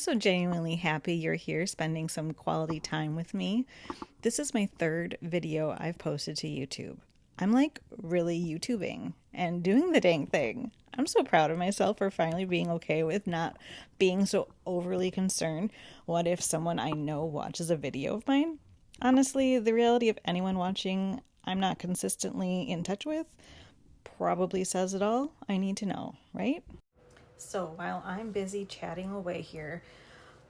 so genuinely happy you're here spending some quality time with me. This is my third video I've posted to YouTube. I'm like really YouTubing and doing the dang thing. I'm so proud of myself for finally being okay with not being so overly concerned. What if someone I know watches a video of mine? Honestly, the reality of anyone watching I'm not consistently in touch with probably says it all I need to know, right? So while I'm busy chatting away here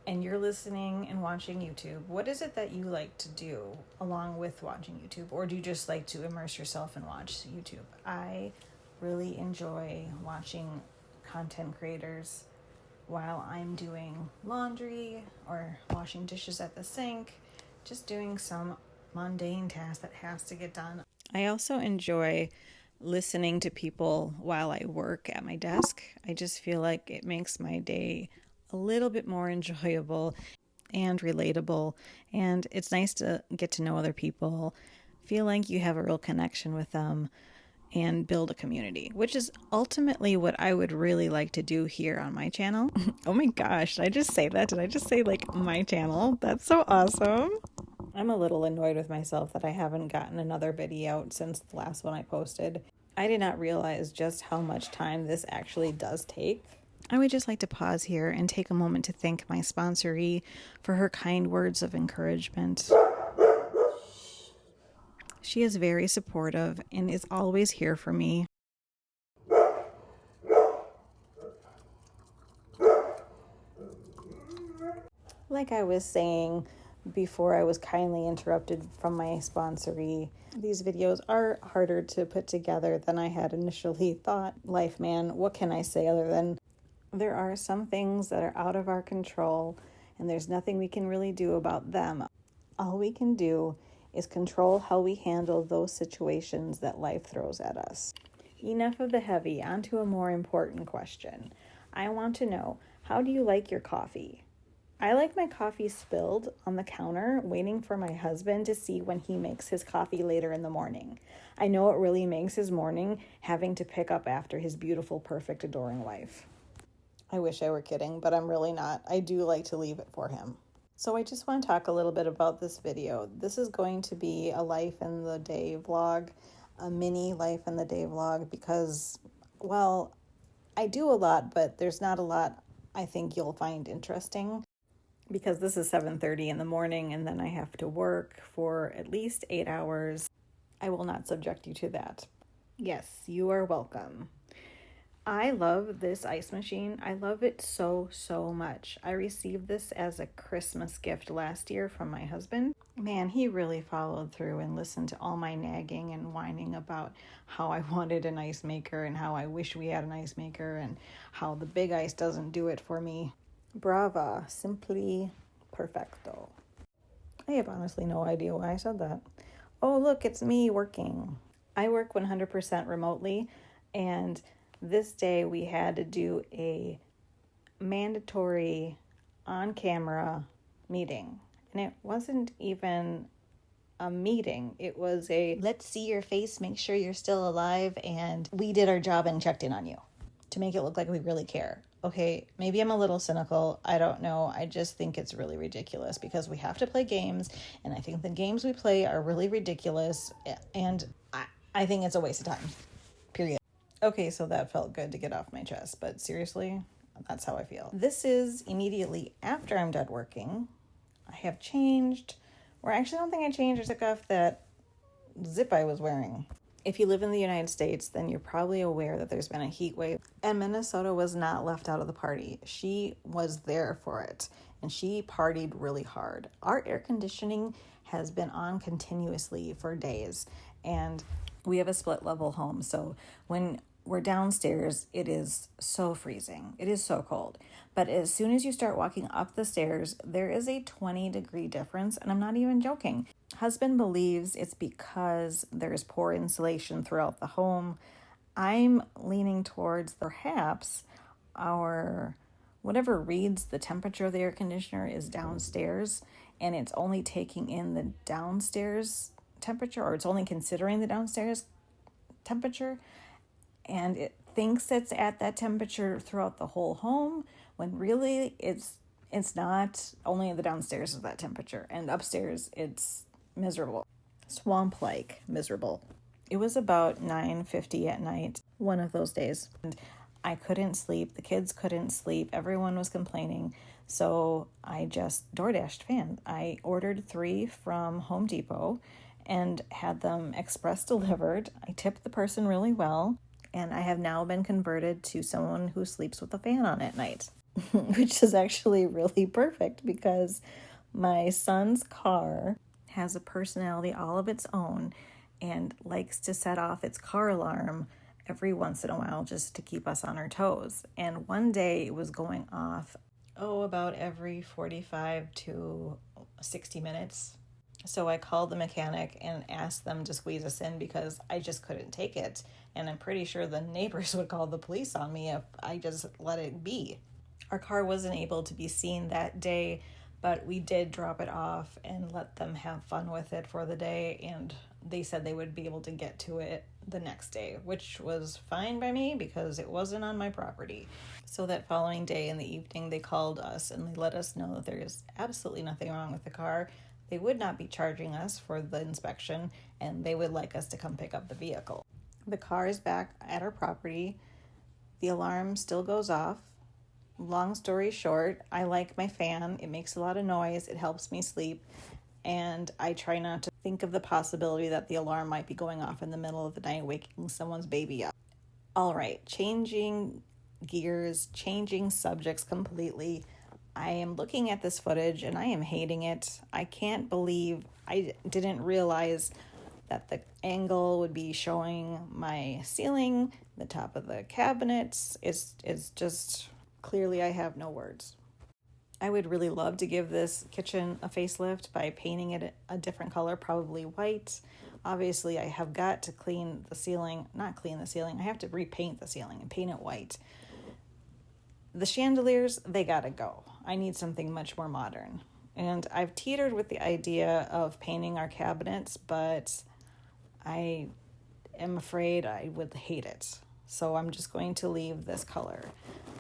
and you're listening and watching YouTube, what is it that you like to do along with watching YouTube? Or do you just like to immerse yourself and watch YouTube? I really enjoy watching content creators while I'm doing laundry or washing dishes at the sink, just doing some mundane task that has to get done. I also enjoy listening to people while I work at my desk. I just feel like it makes my day a little bit more enjoyable and relatable. And it's nice to get to know other people, feel like you have a real connection with them, and build a community, which is ultimately what I would really like to do here on my channel. Oh my gosh, did I just say that? Did I just say like my channel? That's so awesome. I'm a little annoyed with myself that I haven't gotten another video out since the last one I posted. I did not realize just how much time this actually does take. I would just like to pause here and take a moment to thank my sponsoree for her kind words of encouragement. She is very supportive and is always here for me. Like I was saying before I was kindly interrupted from my sponsoree, these videos are harder to put together than I had initially thought. Life, man, what can I say other than there are some things that are out of our control and there's nothing we can really do about them. All we can do is control how we handle those situations that life throws at us. Enough of the heavy, onto a more important question. I want to know, how do you like your coffee? I like my coffee spilled on the counter, waiting for my husband to see when he makes his coffee later in the morning. I know it really makes his morning having to pick up after his beautiful, perfect, adoring wife. I wish I were kidding, but I'm really not. I do like to leave it for him. So I just want to talk a little bit about this video. This is going to be a life in the day vlog, a mini life in the day vlog, because, well, I do a lot, but there's not a lot I think you'll find interesting. Because this is 7:30 in the morning and then I have to work for at least 8 hours. I will not subject you to that. Yes, you are welcome. I love this ice machine. I love it so, so much. I received this as a Christmas gift last year from my husband. Man, he really followed through and listened to all my nagging and whining about how I wanted an ice maker and how I wish we had an ice maker and how the big ice doesn't do it for me. Brava, simply perfecto. I have honestly no idea why I said that. Oh, look, it's me working. I work 100% remotely, and this day we had to do a mandatory on-camera meeting. And it wasn't even a meeting. It was a let's see your face, make sure you're still alive, and we did our job and checked in on you to make it look like we really care. Okay, maybe I'm a little cynical. I don't know. I just think it's really ridiculous because we have to play games, and I think the games we play are really ridiculous, and I think it's a waste of time, period. Okay, so that felt good to get off my chest, but seriously, that's how I feel. This is immediately after I'm done working. I have changed, or actually I don't think I changed. I took off that zip I was wearing. If you live in the United States, then you're probably aware that there's been a heat wave, and Minnesota was not left out of the party. She was there for it, and she partied really hard. Our air conditioning has been on continuously for days, and we have a split level home, so when we're downstairs, it is so freezing. It is so cold. But as soon as you start walking up the stairs, there is a 20-degree difference, and I'm not even joking. Husband believes it's because there's poor insulation throughout the home. I'm leaning towards perhaps our whatever reads the temperature of the air conditioner is downstairs, and it's only taking in the downstairs temperature, or it's only considering the downstairs temperature, and it thinks it's at that temperature throughout the whole home when really it's It's not. Only the downstairs is that temperature, and upstairs it's miserable. Swamp-like miserable. It was about 9:50 at night, one of those days, and I couldn't sleep. The kids couldn't sleep. Everyone was complaining. So I just DoorDashed fans. I ordered 3 from Home Depot and had them express delivered. I tipped the person really well, and I have now been converted to someone who sleeps with a fan on at night, which is actually really perfect because my son's car has a personality all of its own and likes to set off its car alarm every once in a while just to keep us on our toes. And one day it was going off, about every 45 to 60 minutes. So I called the mechanic and asked them to squeeze us in because I just couldn't take it. And I'm pretty sure the neighbors would call the police on me if I just let it be. Our car wasn't able to be seen that day, but we did drop it off and let them have fun with it for the day, and they said they would be able to get to it the next day, which was fine by me because it wasn't on my property. So that following day in the evening, they called us and they let us know that there is absolutely nothing wrong with the car. They would not be charging us for the inspection, and they would like us to come pick up the vehicle. The car is back at our property. The alarm still goes off. Long story short, I like my fan. It makes a lot of noise. It helps me sleep. And I try not to think of the possibility that the alarm might be going off in the middle of the night, waking someone's baby up. All right, changing gears, changing subjects completely. I am looking at this footage and I am hating it. I can't believe I didn't realize that the angle would be showing my ceiling, the top of the cabinets. It's just... Clearly, I have no words. I would really love to give this kitchen a facelift by painting it a different color, probably white. Obviously, I have got to I have to repaint the ceiling and paint it white. The chandeliers, they gotta go. I need something much more modern. And I've teetered with the idea of painting our cabinets, but I am afraid I would hate it. So I'm just going to leave this color.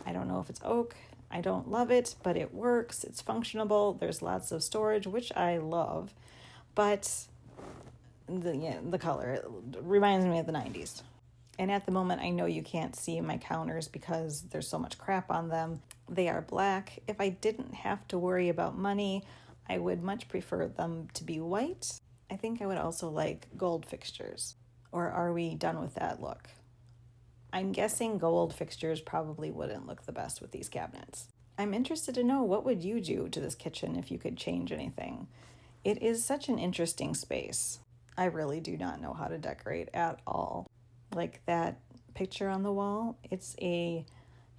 I don't know if it's oak. I don't love it, but it works. It's functional. There's lots of storage, which I love. But the color reminds me of the 90s. And at the moment, I know you can't see my counters because there's so much crap on them. They are black. If I didn't have to worry about money, I would much prefer them to be white. I think I would also like gold fixtures. Or are we done with that look? I'm guessing gold fixtures probably wouldn't look the best with these cabinets. I'm interested to know, what would you do to this kitchen if you could change anything? It is such an interesting space. I really do not know how to decorate at all. Like that picture on the wall, it's a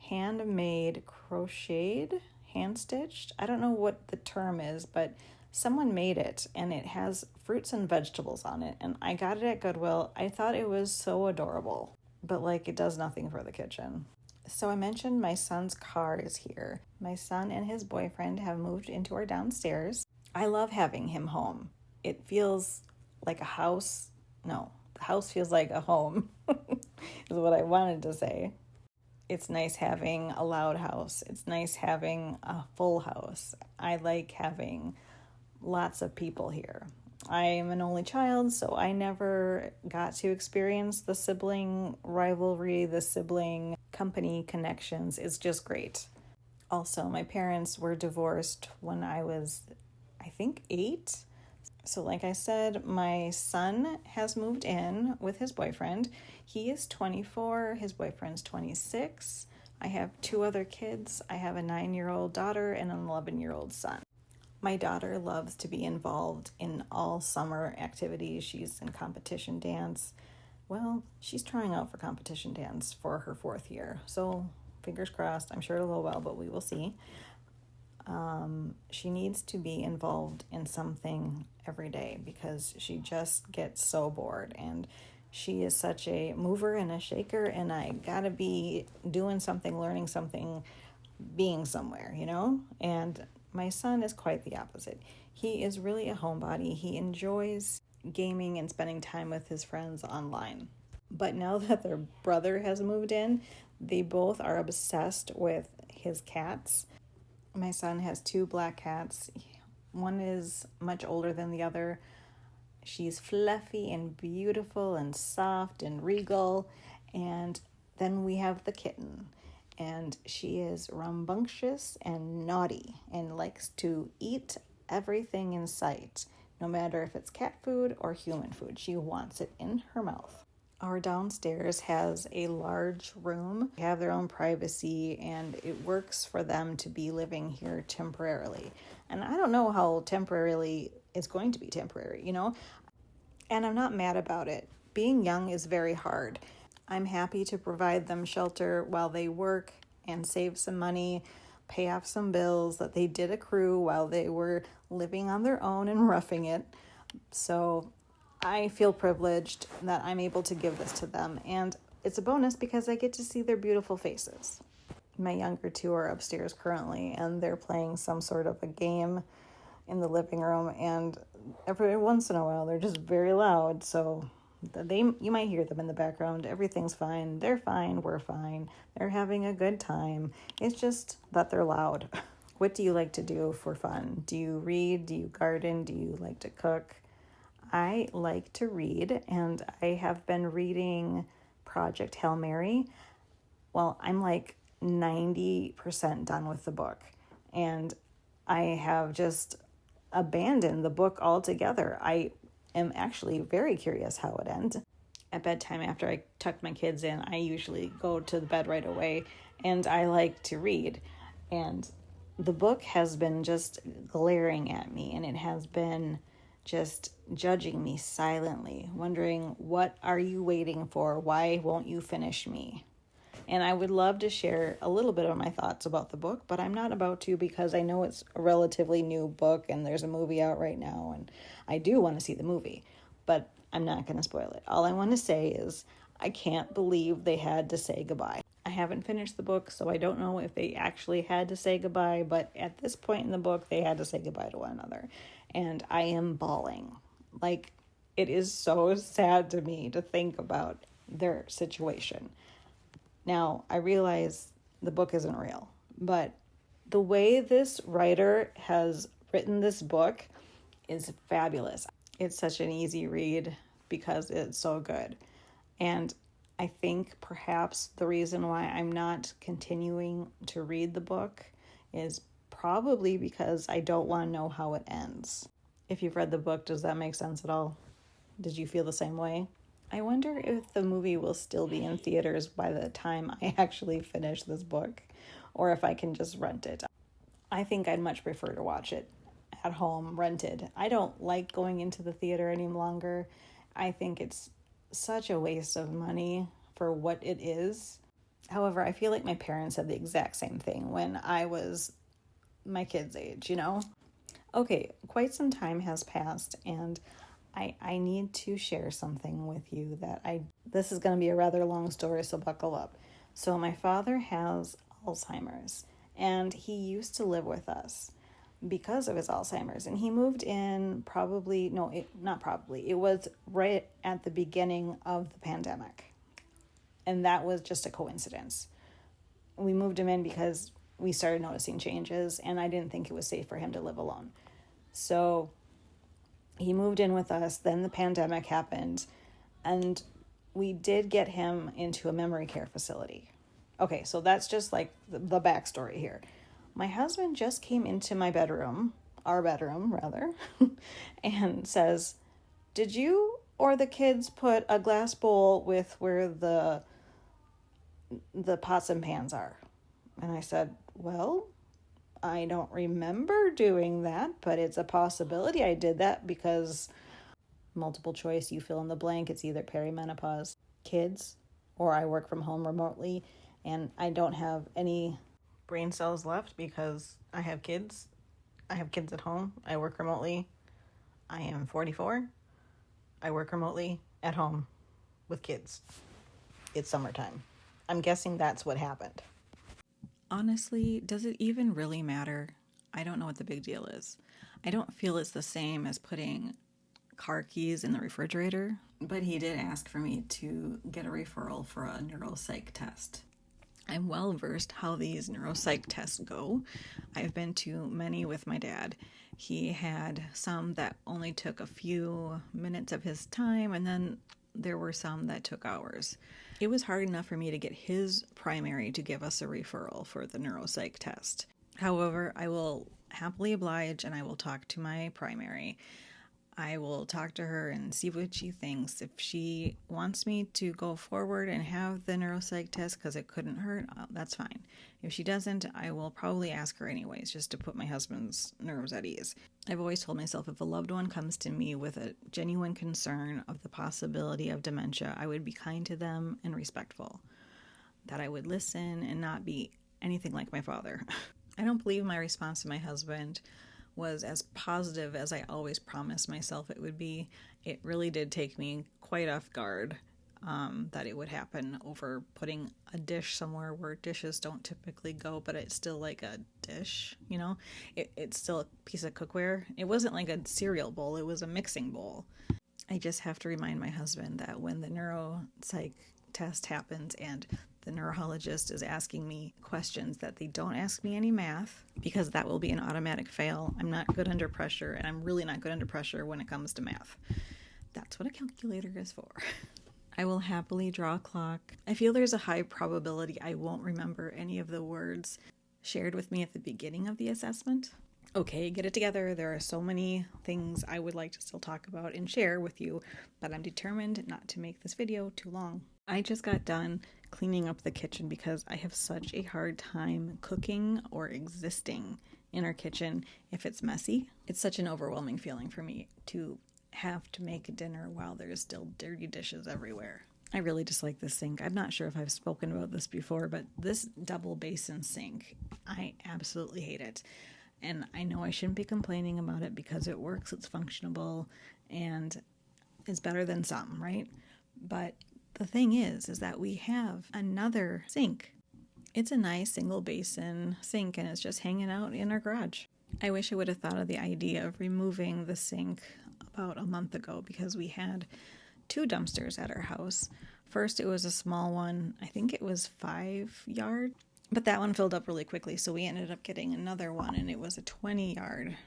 handmade crocheted, hand-stitched. I don't know what the term is, but someone made it and it has fruits and vegetables on it. And I got it at Goodwill. I thought it was so adorable. But it does nothing for the kitchen. So I mentioned my son's car is here. My son and his boyfriend have moved into our downstairs. I love having him home. It feels like a house. No, the house feels like a home, is what I wanted to say. It's nice having a loud house. It's nice having a full house. I like having lots of people here. I am an only child, so I never got to experience the sibling rivalry, the sibling company connections. It's just great. Also, my parents were divorced when I was, I think, 8. So like I said, my son has moved in with his boyfriend. He is 24, his boyfriend's 26. I have 2 other kids. I have a 9-year-old daughter and an 11-year-old son. My daughter loves to be involved in all summer activities. She's in competition dance. Well, she's trying out for competition dance for her 4th year. So fingers crossed. I'm sure it'll go well, but we will see. She needs to be involved in something every day because she just gets so bored. And she is such a mover and a shaker. And I gotta be doing something, learning something, being somewhere, And my son is quite the opposite. He is really a homebody. He enjoys gaming and spending time with his friends online. But now that their brother has moved in, they both are obsessed with his cats. My son has two black cats. One is much older than the other. She's fluffy and beautiful and soft and regal. And then we have the kitten. And she is rambunctious and naughty and likes to eat everything in sight. No matter if it's cat food or human food, she wants it in her mouth. Our downstairs has a large room. They have their own privacy, and it works for them to be living here temporarily. And I don't know how temporarily it's going to be temporary, you know? And I'm not mad about it. Being young is very hard. I'm happy to provide them shelter while they work and save some money, pay off some bills that they did accrue while they were living on their own and roughing it. So I feel privileged that I'm able to give this to them, and it's a bonus because I get to see their beautiful faces. My younger two are upstairs currently, and they're playing some sort of a game in the living room, and every once in a while they're just very loud, so you might hear them in the background. Everything's fine. They're fine. We're fine. They're having a good time. It's just that they're loud. What do you like to do for fun? Do you read? Do you garden? Do you like to cook? I like to read, and I have been reading Project Hail Mary. Well, I'm like 90% done with the book, and I have just abandoned the book altogether. I am actually very curious how it ends. At bedtime, after I tuck my kids in, I usually go to the bed right away, and I like to read. And the book has been just glaring at me, and it has been just judging me silently, wondering, what are you waiting for? Why won't you finish me? And I would love to share a little bit of my thoughts about the book, but I'm not about to because I know it's a relatively new book and there's a movie out right now, and I do want to see the movie, but I'm not going to spoil it. All I want to say is I can't believe they had to say goodbye. I haven't finished the book, so I don't know if they actually had to say goodbye, but at this point in the book, they had to say goodbye to one another. And I am bawling. Like, it is so sad to me to think about their situation. Now, I realize the book isn't real, but the way this writer has written this book is fabulous. It's such an easy read because it's so good. And I think perhaps the reason why I'm not continuing to read the book is probably because I don't want to know how it ends. If you've read the book, does that make sense at all? Did you feel the same way? I wonder if the movie will still be in theaters by the time I actually finish this book, or if I can just rent it. I think I'd much prefer to watch it at home, rented. I don't like going into the theater any longer. I think it's such a waste of money for what it is. However, I feel like my parents said the exact same thing when I was my kids' age, you know? Okay, quite some time has passed, and I need to share something with you this is going to be a rather long story, so buckle up. So my father has Alzheimer's, and he used to live with us because of his Alzheimer's, and he moved in it was right at the beginning of the pandemic, and that was just a coincidence. We moved him in because we started noticing changes, and I didn't think it was safe for him to live alone. So he moved in with us, then the pandemic happened, and we did get him into a memory care facility. Okay, so that's just like the backstory here. My husband just came into our bedroom rather, and says, "Did you or the kids put a glass bowl with where the pots and pans are?" And I said, "Well, I don't remember doing that, but it's a possibility I did that because," multiple choice, you fill in the blank. It's either perimenopause, kids, or I work from home remotely, and I don't have any brain cells left because I have kids. I have kids at home. I work remotely. I am 44. I work remotely at home with kids. It's summertime. I'm guessing that's what happened. Honestly, does it even really matter? I don't know what the big deal is. I don't feel it's the same as putting car keys in the refrigerator, but he did ask for me to get a referral for a neuropsych test. I'm well versed how these neuropsych tests go. I've been to many with my dad. He had some that only took a few minutes of his time, and then there were some that took hours. It was hard enough for me to get his primary to give us a referral for the neuropsych test. However, I will happily oblige and I will talk to my primary. I will talk to her and see what she thinks. If she wants me to go forward and have the neuropsych test because it couldn't hurt, that's fine. If she doesn't, I will probably ask her anyways, just to put my husband's nerves at ease. I've always told myself if a loved one comes to me with a genuine concern of the possibility of dementia, I would be kind to them and respectful. That I would listen and not be anything like my father. I don't believe my response to my husband was as positive as I always promised myself it would be. It really did take me quite off guard that it would happen over putting a dish somewhere where dishes don't typically go, but it's still like a dish, you know? It's still a piece of cookware. It wasn't like a cereal bowl, it was a mixing bowl. I just have to remind my husband that when the neuropsych test happens and the neurologist is asking me questions that they don't ask me any math, because that will be an automatic fail. I'm not good under pressure, and I'm really not good under pressure when it comes to math. That's what a calculator is for. I will happily draw a clock. I feel there's a high probability I won't remember any of the words shared with me at the beginning of the assessment. Okay, get it together. There are so many things I would like to still talk about and share with you, but I'm determined not to make this video too long. I just got done cleaning up the kitchen because I have such a hard time cooking or existing in our kitchen if it's messy. It's such an overwhelming feeling for me to have to make dinner while there's still dirty dishes everywhere. I really dislike this sink. I'm not sure if I've spoken about this before, but this double basin sink, I absolutely hate it. And I know I shouldn't be complaining about it because it works, it's functionable, and it's better than some, right? But the thing is that we have another sink. It's a nice single basin sink and it's just hanging out in our garage. I wish I would have thought of the idea of removing the sink about a month ago because we had 2 dumpsters at our house. First, it was a small one. I think it was 5 yard, but that one filled up really quickly. So we ended up getting another one and it was a 20 yard.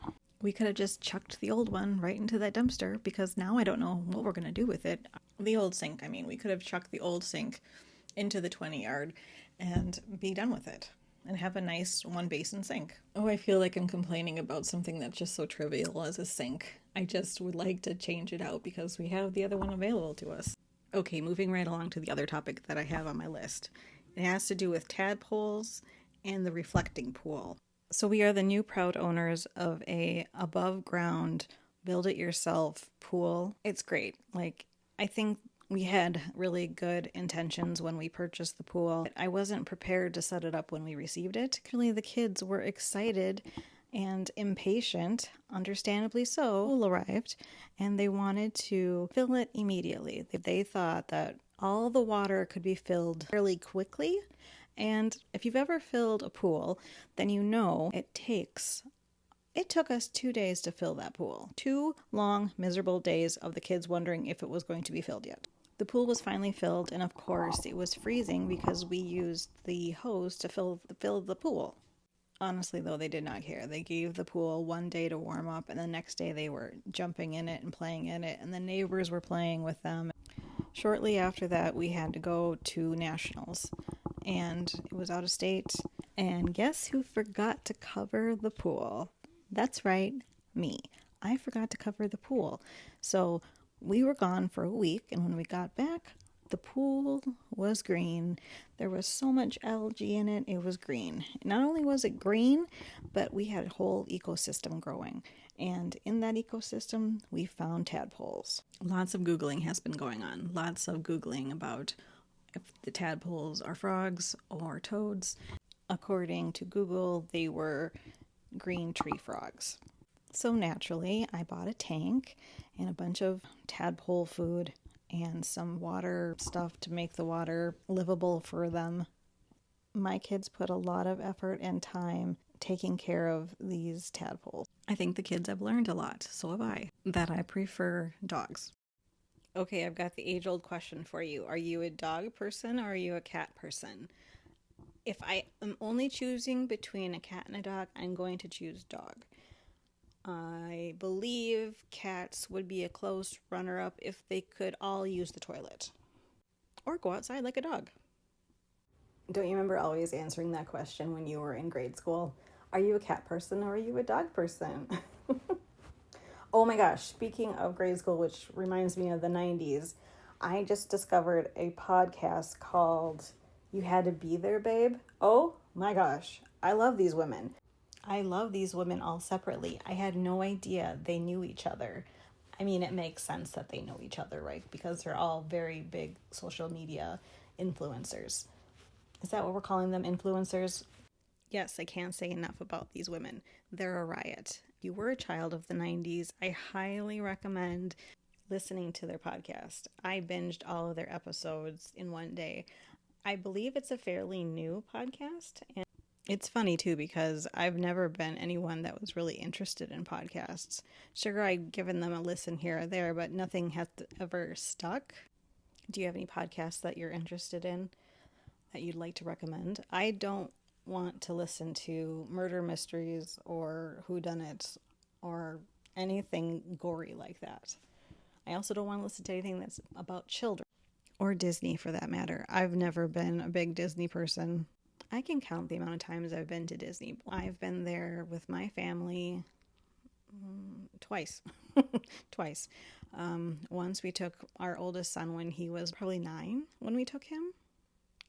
We could have just chucked the old one right into that dumpster because now I don't know what we're going to do with it. The old sink, we could have chucked the old sink into the 20 yard and be done with it and have a nice 1 basin sink. Oh, I feel like I'm complaining about something that's just so trivial as a sink. I just would like to change it out because we have the other one available to us. Okay, moving right along to the other topic that I have on my list. It has to do with tadpoles and the reflecting pool. So we are the new proud owners of a above ground build-it-yourself pool. It's great. I think we had really good intentions when we purchased the pool. I wasn't prepared to set it up when we received it. Clearly the kids were excited and impatient, understandably so. Pool arrived and they wanted to fill it immediately. They thought that all the water could be filled fairly quickly. And if you've ever filled a pool, then you know it took us 2 days to fill that pool. 2 long, miserable days of the kids wondering if it was going to be filled yet. The pool was finally filled, and of course it was freezing because we used the hose to fill the pool. Honestly, though, they did not care. They gave the pool 1 day to warm up, and the next day they were jumping in it and playing in it, and the neighbors were playing with them. Shortly after that, we had to go to nationals, and it was out of state. And guess who forgot to cover the pool? That's right, me. I forgot to cover the pool. So we were gone for a week, and when we got back, the pool was green. There was so much algae in it, it was green. Not only was it green, but we had a whole ecosystem growing. And in that ecosystem, we found tadpoles. Lots of Googling has been going on. Lots of Googling about if the tadpoles are frogs or toads. According to Google, they were green tree frogs. So naturally, I bought a tank and a bunch of tadpole food and some water stuff to make the water livable for them. My kids put a lot of effort and time taking care of these tadpoles. I think the kids have learned a lot, so have I, that I prefer dogs. Okay, I've got the age-old question for you. Are you a dog person or are you a cat person? If I am only choosing between a cat and a dog, I'm going to choose dog. I believe cats would be a close runner-up if they could all use the toilet. Or go outside like a dog. Don't you remember always answering that question when you were in grade school? Are you a cat person or are you a dog person? Oh my gosh, speaking of grade school, which reminds me of the 90s, I just discovered a podcast called You Had to Be There, Babe. Oh my gosh, I love these women. I love these women all separately. I had no idea they knew each other. I mean, it makes sense that they know each other, right? Because they're all very big social media influencers. Is that what we're calling them, influencers? Yes, I can't say enough about these women. They're a riot. If you were a child of the 90s, I highly recommend listening to their podcast. I binged all of their episodes in one day. I believe it's a fairly new podcast, and it's funny too because I've never been anyone that was really interested in podcasts. Sure, I've given them a listen here or there, but nothing has ever stuck. Do you have any podcasts that you're interested in that you'd like to recommend? I don't want to listen to murder mysteries or whodunits or anything gory like that. I also don't want to listen to anything that's about children or Disney for that matter. I've never been a big Disney person. I can count the amount of times I've been to Disney. I've been there with my family twice. Twice. Once we took our oldest son when he was probably 9 when we took him.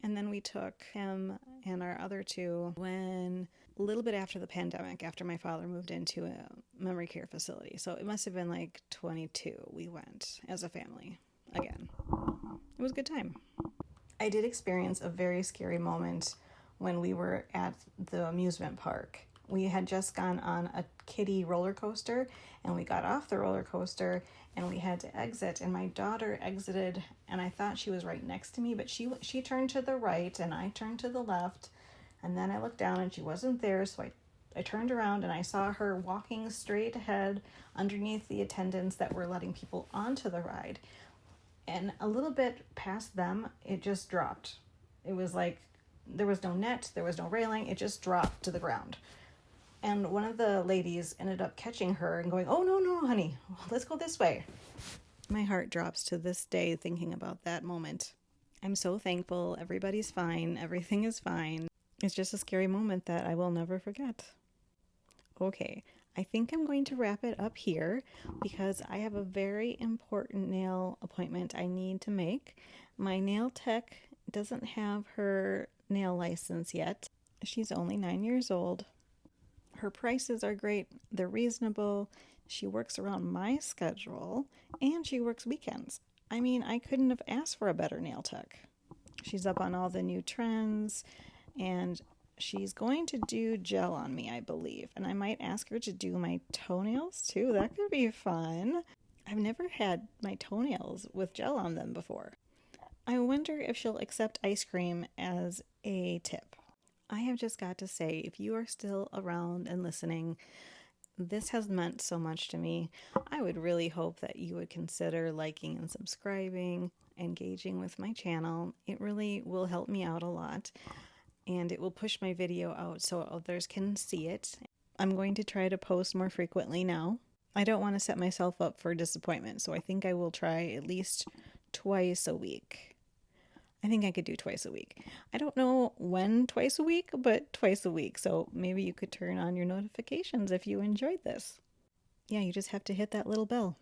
And then we took him and our other two when a little bit after the pandemic, after my father moved into a memory care facility. So it must have been like 22 we went as a family again. It was a good time. I did experience a very scary moment when we were at the amusement park. We had just gone on a kiddie roller coaster and we got off the roller coaster and we had to exit, and my daughter exited and I thought she was right next to me, but she turned to the right and I turned to the left, and then I looked down and she wasn't there, so I turned around and I saw her walking straight ahead underneath the attendants that were letting people onto the ride, and a little bit past them it just dropped. It was like there was no net, there was no railing, it just dropped to the ground. And one of the ladies ended up catching her and going, "Oh, no, honey, let's go this way." My heart drops to this day thinking about that moment. I'm so thankful. Everybody's fine. Everything is fine. It's just a scary moment that I will never forget. Okay, I think I'm going to wrap it up here because I have a very important nail appointment I need to make. My nail tech doesn't have her nail license yet. She's only 9 years old. Her prices are great. They're reasonable. She works around my schedule and she works weekends. I mean, I couldn't have asked for a better nail tech. She's up on all the new trends and she's going to do gel on me, I believe. And I might ask her to do my toenails too. That could be fun. I've never had my toenails with gel on them before. I wonder if she'll accept ice cream as a tip. I have just got to say, if you are still around and listening, this has meant so much to me. I would really hope that you would consider liking and subscribing, engaging with my channel. It really will help me out a lot, and it will push my video out so others can see it. I'm going to try to post more frequently now. I don't want to set myself up for disappointment, so I think I will try at least twice a week. I think I could do twice a week. I don't know when twice a week, but twice a week. So maybe you could turn on your notifications if you enjoyed this. Yeah, you just have to hit that little bell.